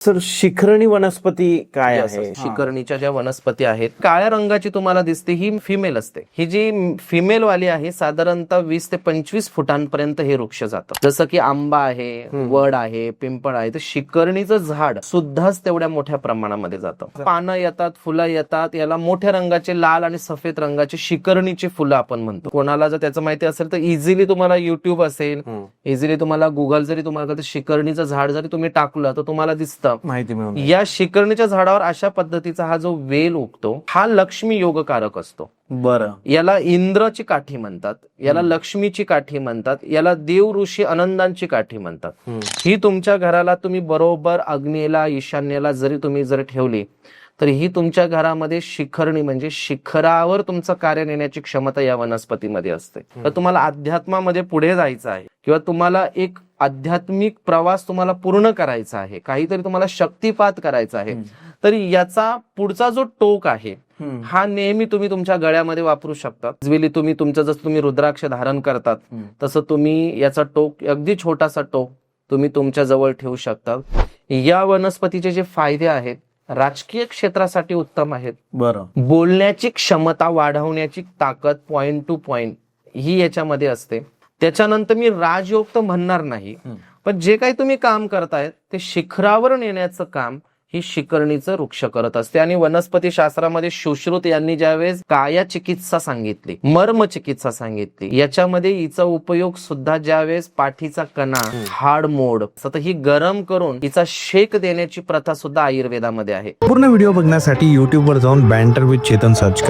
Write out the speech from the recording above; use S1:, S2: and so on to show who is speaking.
S1: Sir, शिखरणी वनस्पती काय
S2: Yes,
S1: आहे?
S2: शिकरणीच्या ज्या वनस्पती आहेत, काळ्या रंगाची तुम्हाला दिसते, ही फिमेल असते. ही जी फिमेल वाली आहे साधारणतः 20 ते 25 फुटांपर्यंत हे वृक्ष जातं. जसं की आंबा आहे, वड आहे, पिंपळ आहे, तर शिकरणीचं झाड सुद्धाच तेवढ्या मोठ्या प्रमाणामध्ये जातं. पानं येतात, फुलं येतात, याला मोठ्या रंगाचे लाल आणि सफेद रंगाचे शिकरणीची फुलं आपण म्हणतो. कोणाला जर त्याचं माहिती असेल तर इझिली तुम्हाला युट्यूब असेल, इझिली तुम्हाला गुगल जरी तुम्हाला शिकरणीचं झाड जरी तुम्ही टाकलं तर तुम्हाला दिसतं.
S1: माहिती मिळून
S2: या शिकरणीच्या झाडावर अशा पद्धतीचा हा जो वेल उगतो, हा लक्ष्मी योगकारक असतो.
S1: बरं.
S2: याला इंद्राची काठी म्हणतात, याला लक्ष्मीची काठी म्हणतात, याला देव ऋषी आनंदांची काठी म्हणतात. ही तुमच्या घराला तुम्ही बरोबर अग्नेला ईशान्येला जरी तुम्ही जर ठेवली तर ही तुमच्या घरामध्ये शिखरणी म्हणजे शिखरावर तुमचं कार्य नेण्याची क्षमता या वनस्पतीमध्ये असते. तर तुम्हाला अध्यात्मामध्ये पुढे जायचं आहे किंवा तुम्हाला एक आध्यात्मिक प्रवास तुम्हाला पूर्ण करायचा आहे, काहीतरी तुम्हाला शक्तिपात करायचा आहे, तर याचा पुढचा जो टोक आहे हा नेहमी तुम्ही तुमच्या गळ्यामध्ये वापरू शकता. तुम्ही तुमचं जसं तुम्ही रुद्राक्ष धारण करतात तसं तुम्ही याचा टोक, अगदी छोटासा टोक तुम्ही तुमच्या जवळ ठेवू शकता. या वनस्पतीचे जे फायदे आहेत, राजकीय क्षेत्रासाठी उत्तम आहेत.
S1: बरं.
S2: बोलण्याची क्षमता वाढवण्याची ताकद पॉइंट टू पॉइंट ही याच्यामध्ये असते. त्याच्यानंतर मी राजयोग तर म्हणणार नाही, पण जे काही तुम्ही काम करताय ते शिखरावर नेण्याचं काम ही शिकरणीचं वृक्ष करत असते. आणि वनस्पती शास्त्रामध्ये सुश्रुत यांनी ज्यावेळेस काया चिकित्सा सांगितली, मर्म चिकित्सा सांगितली, याच्यामध्ये हिचा उपयोग सुद्धा ज्यावेळेस पाठीचा कणा, हाड मोड तर ही गरम करून हिचा शेक देण्याची प्रथा सुद्धा आयुर्वेदामध्ये आहे.
S3: पूर्ण व्हिडिओ बघण्यासाठी YouTube वर जाऊन बँटर विथ चेतन सर्च करा.